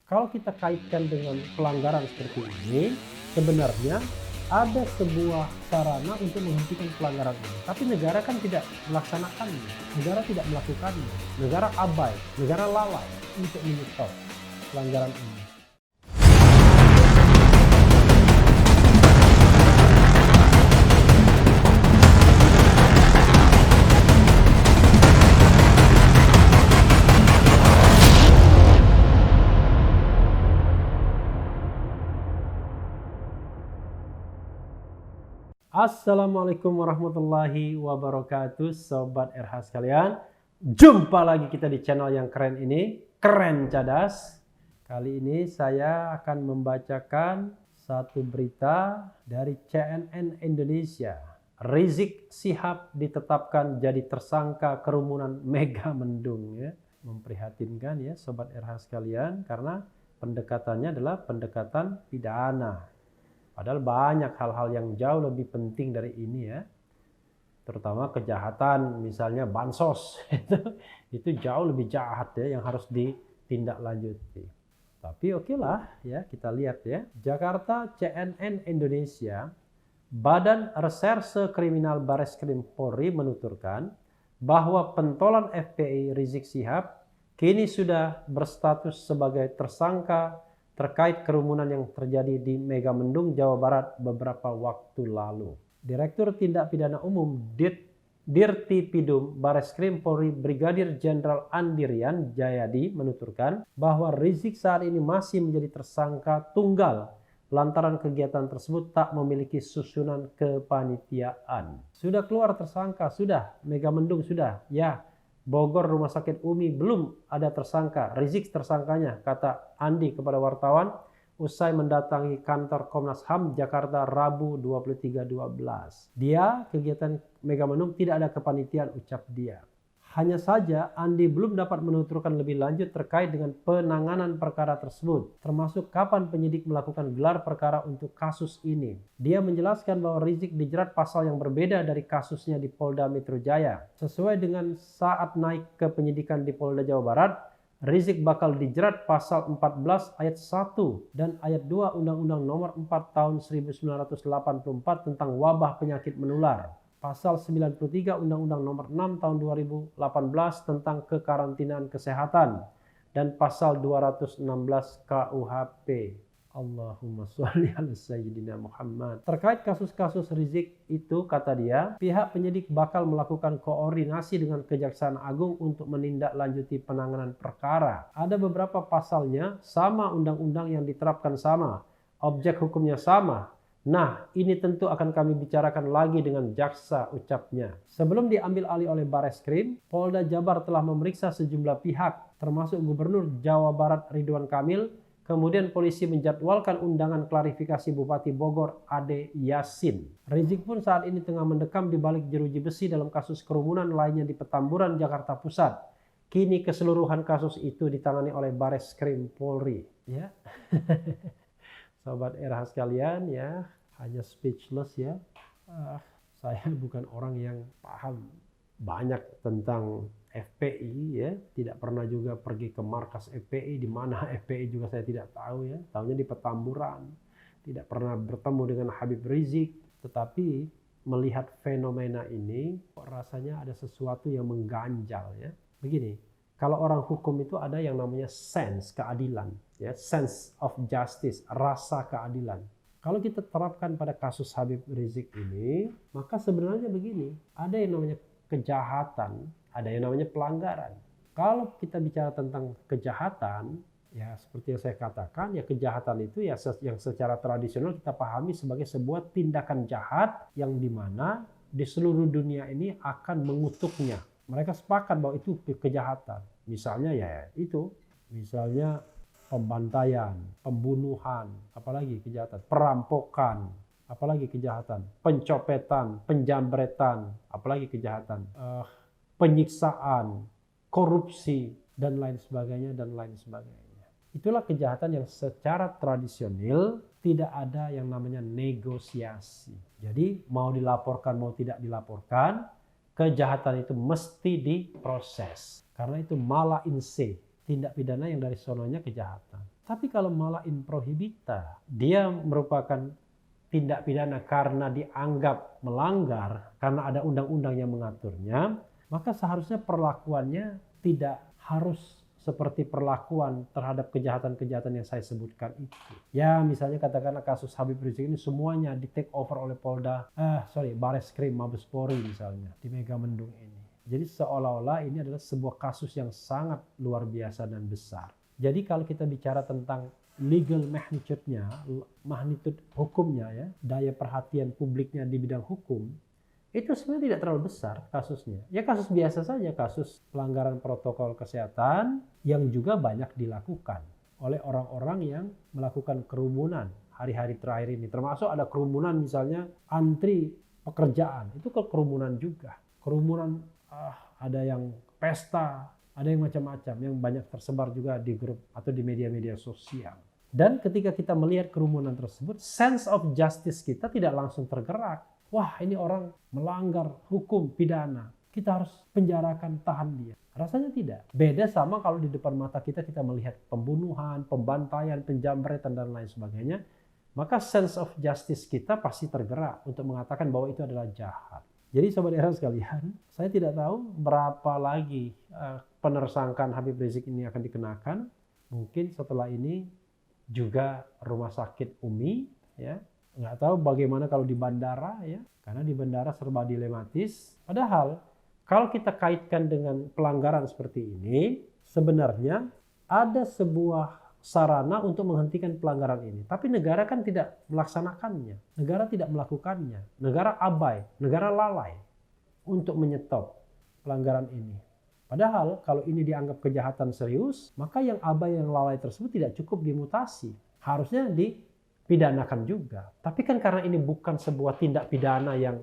Kalau kita kaitkan dengan pelanggaran seperti ini, sebenarnya ada sebuah sarana untuk menghentikan pelanggaran ini. Tapi negara kan tidak melaksanakannya, negara tidak melakukannya, negara abai, negara lalai untuk menyetop pelanggaran ini. Assalamualaikum warahmatullahi wabarakatuh, Sobat RH sekalian. Jumpa lagi kita di channel yang keren ini, Keren Cadas. Kali ini saya akan membacakan satu berita dari CNN Indonesia. Rizik Syihab ditetapkan jadi tersangka kerumunan Mega Mendung. Ya. Memprihatinkan ya Sobat RH sekalian, karena pendekatannya adalah pendekatan pidana. Padahal banyak hal-hal yang jauh lebih penting dari ini ya. Terutama kejahatan, misalnya bansos. Itu jauh lebih jahat ya yang harus ditindaklanjuti. Tapi oke lah ya, kita lihat ya. Jakarta, CNN Indonesia, Badan Reserse Kriminal Bareskrim Polri menuturkan bahwa pentolan FPI Rizik Syihab kini sudah berstatus sebagai tersangka terkait kerumunan yang terjadi di Mega Mendung, Jawa Barat beberapa waktu lalu. Direktur Tindak Pidana Umum Dirtipidum Bareskrim Polri Brigadir Jenderal Andirian Jayadi menuturkan bahwa Rizik saat ini masih menjadi tersangka tunggal lantaran kegiatan tersebut tak memiliki susunan kepanitiaan. Sudah keluar tersangka, sudah. Mega Mendung sudah, ya. Bogor Rumah Sakit Umi belum ada tersangka, Rizik tersangkanya, kata Andi kepada wartawan usai mendatangi kantor Komnas HAM Jakarta Rabu 23.12. Dia, kegiatan Mega Mendung tidak ada kepanitiaan, ucap dia. Hanya saja Andi belum dapat menuturkan lebih lanjut terkait dengan penanganan perkara tersebut, termasuk kapan penyidik melakukan gelar perkara untuk kasus ini. Dia menjelaskan bahwa Rizik dijerat pasal yang berbeda dari kasusnya di Polda Metro Jaya. Sesuai dengan saat naik ke penyidikan di Polda Jawa Barat, Rizik bakal dijerat pasal 14 ayat 1 dan ayat 2 Undang-Undang Nomor 4 Tahun 1984 tentang wabah penyakit menular. Pasal 93 Undang-Undang Nomor 6 Tahun 2018 tentang kekarantinaan kesehatan dan pasal 216 KUHP. Allahumma sholli ala sayyidina Muhammad. Terkait kasus-kasus Rizik itu, kata dia, pihak penyidik bakal melakukan koordinasi dengan Kejaksaan Agung untuk menindaklanjuti penanganan perkara. Ada beberapa pasalnya sama, undang-undang yang diterapkan sama, objek hukumnya sama. Nah, ini tentu akan kami bicarakan lagi dengan jaksa, ucapnya. Sebelum diambil alih oleh Bareskrim, Polda Jabar telah memeriksa sejumlah pihak, termasuk Gubernur Jawa Barat Ridwan Kamil. Kemudian polisi menjadwalkan undangan klarifikasi Bupati Bogor Ade Yasin. Rizik pun saat ini tengah mendekam di balik jeruji besi dalam kasus kerumunan lainnya di Petamburan, Jakarta Pusat. Kini keseluruhan kasus itu ditangani oleh Bareskrim Polri. Ya. Sobat RH sekalian ya, hanya speechless ya. Saya bukan orang yang paham banyak tentang FPI ya, tidak pernah juga pergi ke markas FPI, di mana FPI juga saya tidak tahu ya, tahunya di Petamburan. Tidak pernah bertemu dengan Habib Rizik, tetapi melihat fenomena ini rasanya ada sesuatu yang mengganjal ya. Begini, kalau orang hukum itu ada yang namanya sense keadilan ya, sense of justice, rasa keadilan. Kalau kita terapkan pada kasus Habib Rizik ini, maka sebenarnya begini, ada yang namanya kejahatan, ada yang namanya pelanggaran. Kalau kita bicara tentang kejahatan, ya seperti yang saya katakan, ya kejahatan itu ya yang secara tradisional kita pahami sebagai sebuah tindakan jahat yang dimana di seluruh dunia ini akan mengutuknya. Mereka sepakat bahwa itu kejahatan. Misalnya ya itu, misalnya pembantaian, pembunuhan, apalagi kejahatan, perampokan, apalagi kejahatan, pencopetan, penjambretan, apalagi kejahatan, penyiksaan, korupsi, dan lain sebagainya, dan lain sebagainya. Itulah kejahatan yang secara tradisional tidak ada yang namanya negosiasi. Jadi mau dilaporkan, mau tidak dilaporkan, kejahatan itu mesti diproses. Karena itu mala in se, tindak pidana yang dari sononya kejahatan. Tapi kalau malah in prohibita, dia merupakan tindak pidana karena dianggap melanggar, karena ada undang-undang yang mengaturnya, maka seharusnya perlakuannya tidak harus seperti perlakuan terhadap kejahatan-kejahatan yang saya sebutkan itu. Ya, misalnya katakanlah kasus Habib Rizik ini semuanya di take over oleh Bareskrim Mabespori misalnya di Megamendung ini. Jadi seolah-olah ini adalah sebuah kasus yang sangat luar biasa dan besar. Jadi kalau kita bicara tentang legal magnitude-nya, magnitud hukumnya ya, daya perhatian publiknya di bidang hukum, itu sebenarnya tidak terlalu besar kasusnya. Ya kasus biasa saja, kasus pelanggaran protokol kesehatan yang juga banyak dilakukan oleh orang-orang yang melakukan kerumunan hari-hari terakhir ini. Termasuk ada kerumunan misalnya antri pekerjaan, itu kerumunan juga. Kerumunan ada yang pesta, ada yang macam-macam, yang banyak tersebar juga di grup atau di media-media sosial. Dan ketika kita melihat kerumunan tersebut, sense of justice kita tidak langsung tergerak. Wah, ini orang melanggar hukum pidana, kita harus penjarakan, tahan dia. Rasanya tidak. Beda sama kalau di depan mata kita melihat pembunuhan, pembantaian, penjamretan, dan lain sebagainya. Maka sense of justice kita pasti tergerak untuk mengatakan bahwa itu adalah jahat. Jadi sobat era sekalian, saya tidak tahu berapa lagi penersangkaan Habib Rizik ini akan dikenakan. Mungkin setelah ini juga rumah sakit Umi, ya. Nggak tahu bagaimana kalau di bandara, ya. Karena di bandara serba dilematis. Padahal kalau kita kaitkan dengan pelanggaran seperti ini, sebenarnya ada sebuah sarana untuk menghentikan pelanggaran ini. Tapi negara kan tidak melaksanakannya. Negara tidak melakukannya. Negara abai, negara lalai untuk menyetop pelanggaran ini. Padahal kalau ini dianggap kejahatan serius, maka yang abai, yang lalai tersebut tidak cukup dimutasi. Harusnya dipidanakan juga. Tapi kan karena ini bukan sebuah tindak pidana yang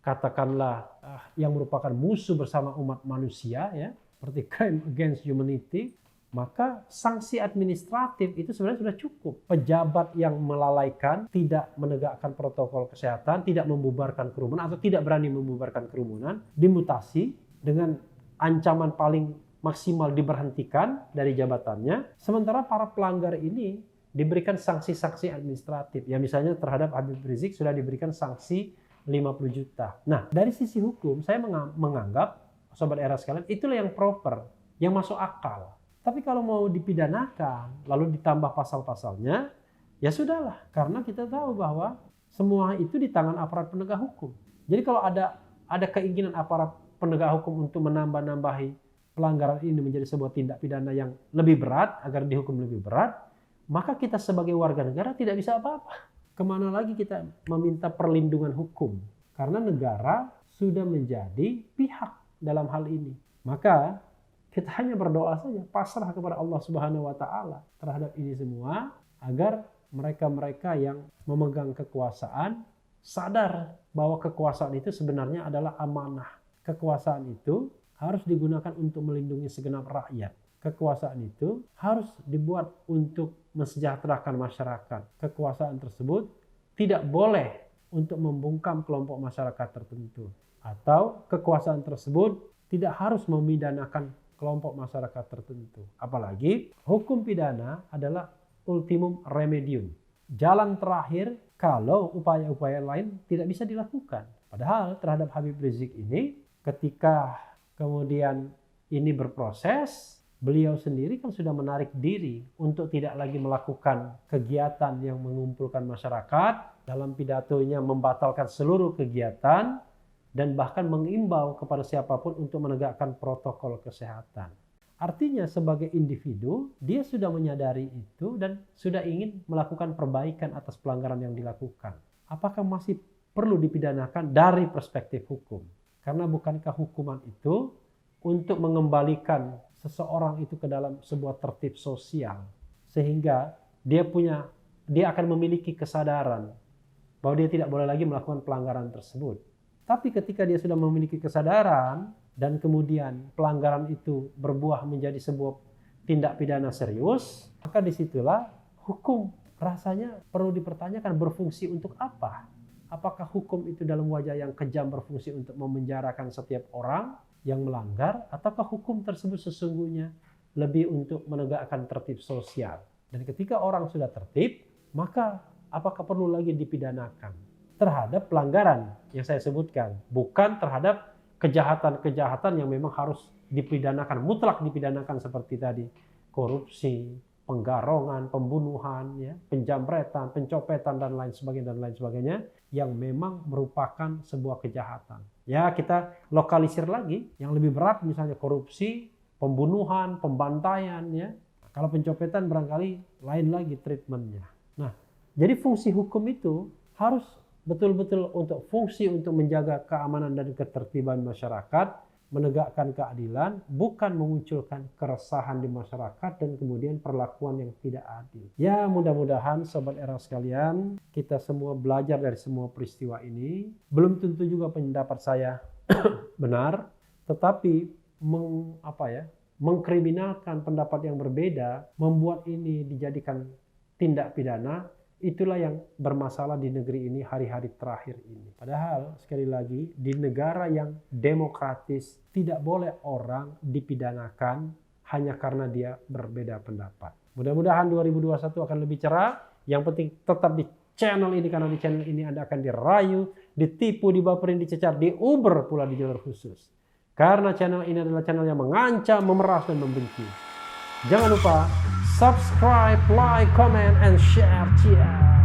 katakanlah yang merupakan musuh bersama umat manusia, ya, seperti crime against humanity, maka sanksi administratif itu sebenarnya sudah cukup. Pejabat yang melalaikan, tidak menegakkan protokol kesehatan, tidak membubarkan kerumunan atau tidak berani membubarkan kerumunan, dimutasi dengan ancaman paling maksimal diberhentikan dari jabatannya. Sementara para pelanggar ini diberikan sanksi-sanksi administratif. Ya misalnya terhadap Habib Rizik sudah diberikan sanksi 50 juta. Nah, dari sisi hukum saya menganggap, sobat era sekalian, itulah yang proper, yang masuk akal. Tapi kalau mau dipidanakan, lalu ditambah pasal-pasalnya, ya sudahlah. Karena kita tahu bahwa semua itu di tangan aparat penegak hukum. Jadi kalau ada keinginan aparat penegak hukum untuk menambah-nambahi pelanggaran ini menjadi sebuah tindak pidana yang lebih berat, agar dihukum lebih berat, maka kita sebagai warga negara tidak bisa apa-apa. Kemana lagi kita meminta perlindungan hukum? Karena negara sudah menjadi pihak dalam hal ini. Maka kita hanya berdoa saja, pasrah kepada Allah Subhanahu wa Ta'ala terhadap ini semua, agar mereka-mereka yang memegang kekuasaan sadar bahwa kekuasaan itu sebenarnya adalah amanah. Kekuasaan itu harus digunakan untuk melindungi segenap rakyat. Kekuasaan itu harus dibuat untuk mensejahterakan masyarakat. Kekuasaan tersebut tidak boleh untuk membungkam kelompok masyarakat tertentu. Atau kekuasaan tersebut tidak harus memidanakan kelompok masyarakat tertentu. Apalagi hukum pidana adalah ultimum remedium. Jalan terakhir kalau upaya-upaya lain tidak bisa dilakukan. Padahal terhadap Habib Rizik ini, ketika kemudian ini berproses, beliau sendiri kan sudah menarik diri untuk tidak lagi melakukan kegiatan yang mengumpulkan masyarakat. Dalam pidatonya membatalkan seluruh kegiatan dan bahkan mengimbau kepada siapapun untuk menegakkan protokol kesehatan. Artinya sebagai individu, dia sudah menyadari itu dan sudah ingin melakukan perbaikan atas pelanggaran yang dilakukan. Apakah masih perlu dipidanakan dari perspektif hukum? Karena bukankah hukuman itu untuk mengembalikan seseorang itu ke dalam sebuah tertib sosial, sehingga dia akan memiliki kesadaran bahwa dia tidak boleh lagi melakukan pelanggaran tersebut. Tapi ketika dia sudah memiliki kesadaran dan kemudian pelanggaran itu berbuah menjadi sebuah tindak pidana serius, maka disitulah hukum rasanya perlu dipertanyakan, berfungsi untuk apa? Apakah hukum itu dalam wajah yang kejam berfungsi untuk memenjarakan setiap orang yang melanggar, ataukah hukum tersebut sesungguhnya lebih untuk menegakkan tertib sosial? Dan ketika orang sudah tertib, maka apakah perlu lagi dipidanakan terhadap pelanggaran yang saya sebutkan, bukan terhadap kejahatan-kejahatan yang memang harus dipidanakan, mutlak dipidanakan seperti tadi, korupsi, penggarongan, pembunuhan, ya, penjamretan, pencopetan dan lain sebagainya yang memang merupakan sebuah kejahatan. Ya, kita lokalisir lagi yang lebih berat, misalnya korupsi, pembunuhan, pembantaian, ya. Kalau pencopetan barangkali lain lagi treatmentnya. Nah, jadi fungsi hukum itu harus betul-betul untuk fungsi untuk menjaga keamanan dan ketertiban masyarakat, menegakkan keadilan, bukan memunculkan keresahan di masyarakat dan kemudian perlakuan yang tidak adil. Ya, mudah-mudahan Sobat Era sekalian, kita semua belajar dari semua peristiwa ini. Belum tentu juga pendapat saya benar, tetapi mengkriminalkan pendapat yang berbeda, membuat ini dijadikan tindak pidana, itulah yang bermasalah di negeri ini hari-hari terakhir ini. Padahal sekali lagi di negara yang demokratis tidak boleh orang dipidanakan hanya karena dia berbeda pendapat. Mudah-mudahan 2021 akan lebih cerah. Yang penting tetap di channel ini, karena di channel ini Anda akan dirayu, ditipu, dibaperin, dicecar, diuber pula di jalur khusus. Karena channel ini adalah channel yang mengancam, memeras, dan membenci. Jangan lupa subscribe, like, comment, and share. Cheers.